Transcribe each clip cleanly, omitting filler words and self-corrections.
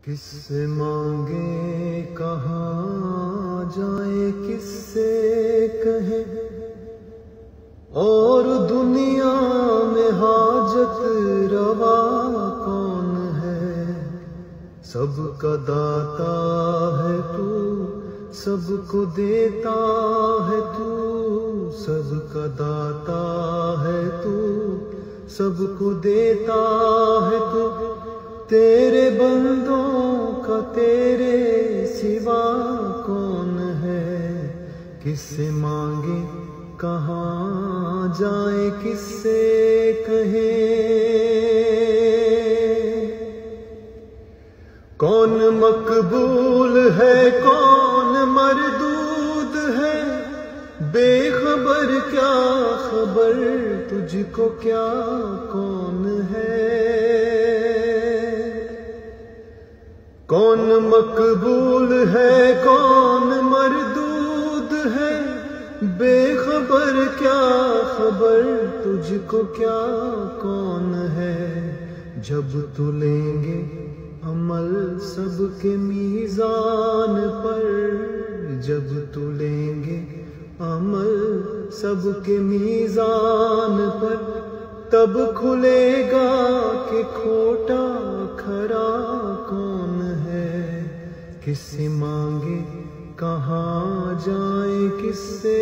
کس سے مانگے کہاں جائیں، کس سے کہیں، اور دنیا میں حاجت روا کون ہے؟ سب کا داتا ہے تو، سب کو دیتا ہے تو، سب کا داتا ہے تو، سب کو دیتا ہے تو، تیرے بندوں کا تیرے سوا کون ہے؟ کس سے مانگے کہاں جائیں، کس سے کہیں، کون مقبول ہے کون مردود ہے؟ بے خبر کیا خبر تجھ کو کیا کون ہے؟ کون مقبول ہے کون مردود ہے؟ بے خبر کیا خبر تجھ کو کیا کون ہے؟ جب تو لیں گے عمل سب کے میزان پر، جب تو لیں گے عمل سب کے میزان پر، تب کھلے گا کہ کھوٹا کھرا کون ہے؟ کس سے مانگے کہاں جائیں، کس سے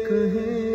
کہیں۔